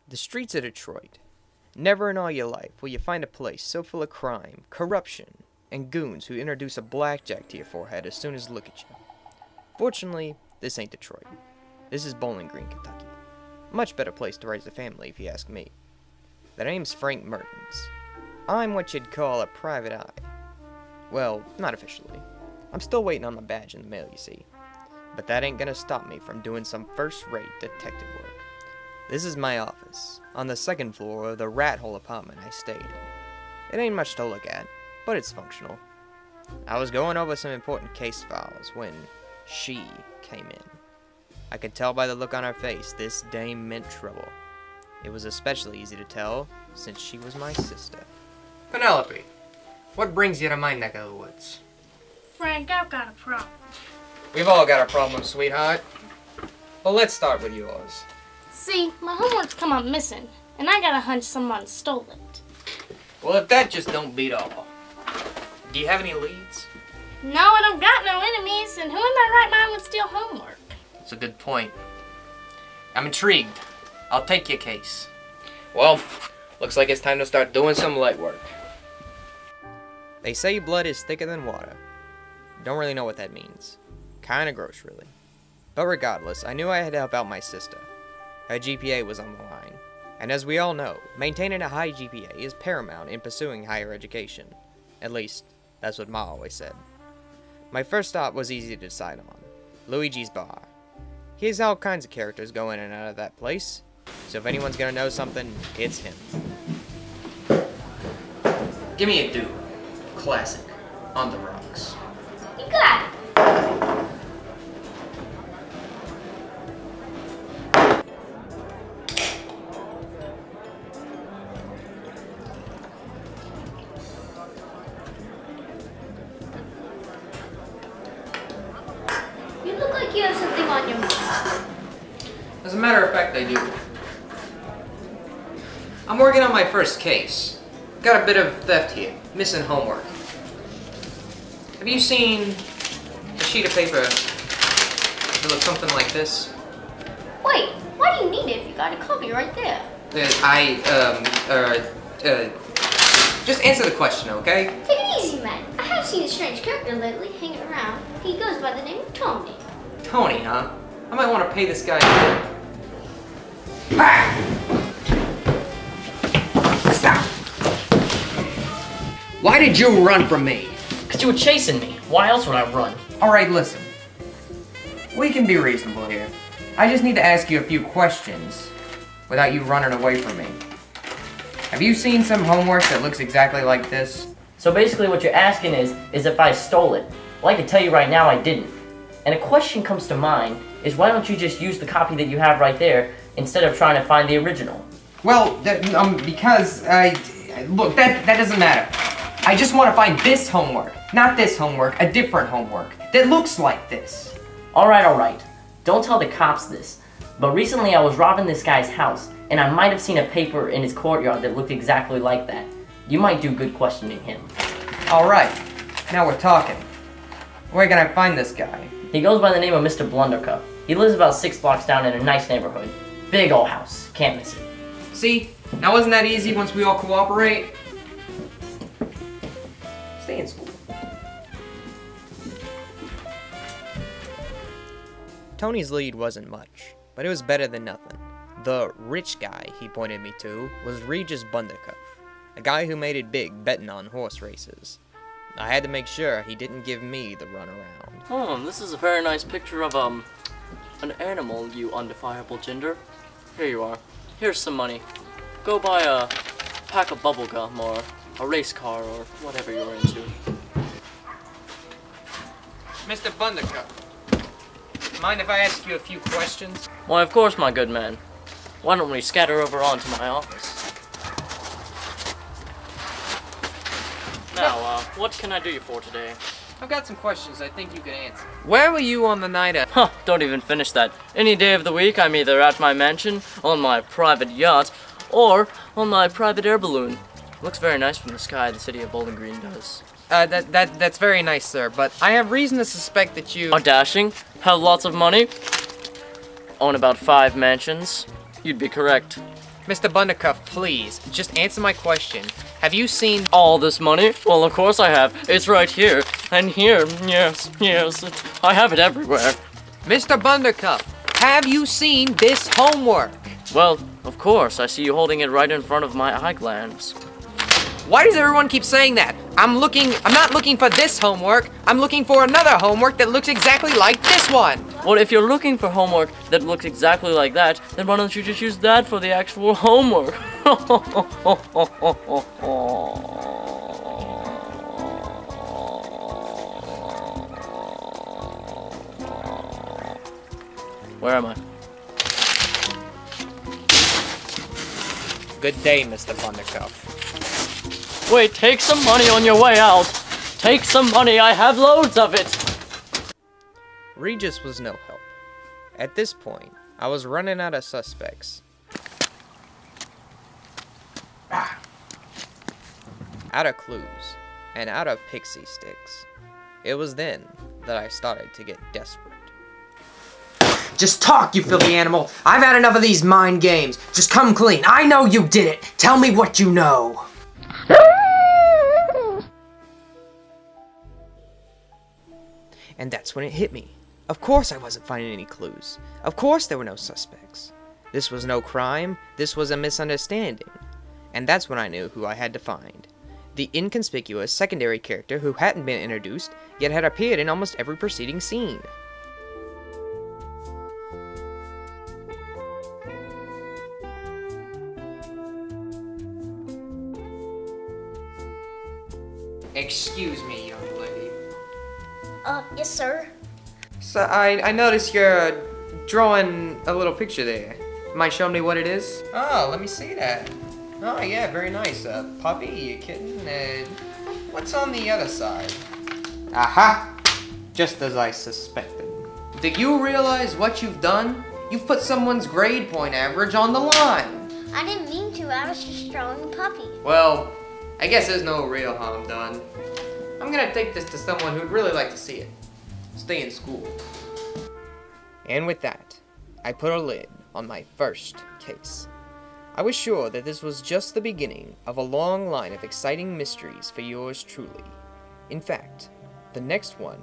The streets of Detroit. Never in all your life will you find a place so full of crime, corruption, and goons who introduce a blackjack to your forehead as soon as they look at you. Fortunately, this ain't Detroit. This is Bowling Green, Kentucky. Much better place to raise a family, if you ask me. The name's Frank Mertens. I'm what you'd call a private eye. Well, not officially. I'm still waiting on my badge in the mail, you see. But that ain't gonna stop me from doing some first-rate detective work. This is my office, on the second floor of the rat hole apartment I stayed in. It ain't much to look at, but it's functional. I was going over some important case files when she came in. I could tell by the look on her face this dame meant trouble. It was especially easy to tell, since she was my sister. Penelope, what brings you to my neck of the woods? Frank, I've got a problem. We've all got our problems, sweetheart. But let's start with yours. See, my homework's come up missing, and I got a hunch someone stole it. Well, if that just don't beat all. Do you have any leads? No, I don't got no enemies, and who in their right mind would steal homework? That's a good point. I'm intrigued. I'll take your case. Well, looks like it's time to start doing some light work. They say blood is thicker than water. Don't really know what that means. Kinda gross, really. But regardless, I knew I had to help out my sister. Her GPA was on the line. And as we all know, maintaining a high GPA is paramount in pursuing higher education. At least, that's what Ma always said. My first stop was easy to decide on. Luigi's Bar. He has all kinds of characters go in and out of that place, so if anyone's gonna know something, it's him. Give me a dude. Classic. On the rocks. You got it. You look like you have something on your mind. As a matter of fact, I do. I'm working on my first case. Got a bit of theft here. Missing homework. Have you seen a sheet of paper that looks something like this? Wait, why do you need it if you got a copy right there? Just answer the question, okay? Take it easy, man. I have seen a strange character lately hanging around. He goes by the name of Tony. Tony, huh? I might want to pay this guy a bit. Ah! Stop! Why did you run from me? Because you were chasing me. Why else would I run? Alright, listen. We can be reasonable here. I just need to ask you a few questions without you running away from me. Have you seen some homework that looks exactly like this? So basically what you're asking is if I stole it. Well, I can tell you right now I didn't. And a question comes to mind is why don't you just use the copy that you have right there instead of trying to find the original? Well, because, look, that doesn't matter. I just want to find this homework, not this homework, a different homework that looks like this. Alright. Don't tell the cops this. But recently I was robbing this guy's house, and I might have seen a paper in his courtyard that looked exactly like that. You might do good questioning him. Alright, now we're talking. Where can I find this guy? He goes by the name of Mr. Blundercuff. He lives about 6 blocks down in a nice neighborhood. Big old house. Can't miss it. See? Now wasn't that easy once we all cooperate? Stay in school. Tony's lead wasn't much, but it was better than nothing. The rich guy he pointed me to was Regis Bundercuff, a guy who made it big betting on horse races. I had to make sure he didn't give me the runaround. Oh, this is a very nice picture of, an animal, you undefinable gender. Here you are. Here's some money. Go buy a pack of bubble gum or a race car or whatever you're into. Mr. Bundercuff, mind if I ask you a few questions? Why, of course, my good man. Why don't we scatter over onto my office? Now, what can I do you for today? I've got some questions I think you can answer. Where were you on the night of... Huh, don't even finish that. Any day of the week, I'm either at my mansion, on my private yacht, or on my private air balloon. Looks very nice from the sky, the city of Bowling Green does. That's very nice, sir, but I have reason to suspect that you... Are dashing, have lots of money, own about 5 mansions. You'd be correct. Mr. Buttercup, please, just answer my question. Have you seen All this money? Well, of course I have. It's right here. And here. Yes, yes. I have it everywhere. Mr. Buttercup, have you seen this homework? Well, of course. I see you holding it right in front of my eye glands. Why does everyone keep saying that? I'm not looking for this homework. I'm looking for another homework that looks exactly like this one. Well, if you're looking for homework that looks exactly like that, then why don't you just use that for the actual homework? Where am I? Good day, Mr. Buttercup. Wait, take some money on your way out. Take some money, I have loads of it. Regis was no help. At this point, I was running out of suspects. Out of clues, and out of pixie sticks. It was then that I started to get desperate. Just talk, you filthy animal! I've had enough of these mind games. Just come clean. I know you did it! Tell me what you know! And that's when it hit me. Of course I wasn't finding any clues. Of course there were no suspects. This was no crime, this was a misunderstanding. And that's when I knew who I had to find. The inconspicuous secondary character who hadn't been introduced, yet had appeared in almost every preceding scene. Excuse me, young lady. Yes, sir. So I noticed you're drawing a little picture there. Mind showing me what it is? Oh, let me see that. Oh yeah, very nice. A puppy, a kitten, and what's on the other side? Aha! Just as I suspected. Do you realize what you've done? You've put someone's grade point average on the line. I didn't mean to. I was just drawing a puppy. Well, I guess there's no real harm done. I'm gonna take this to someone who'd really like to see it. Stay in school. And with that, I put a lid on my first case. I was sure that this was just the beginning of a long line of exciting mysteries for yours truly. In fact, the next one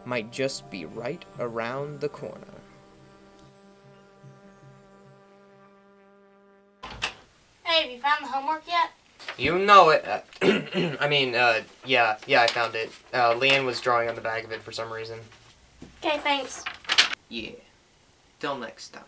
might just be right around the corner. Hey, have you found the homework yet? You know it. Yeah, I found it. Leanne was drawing on the back of it for some reason. Okay, thanks. Yeah. Till next time.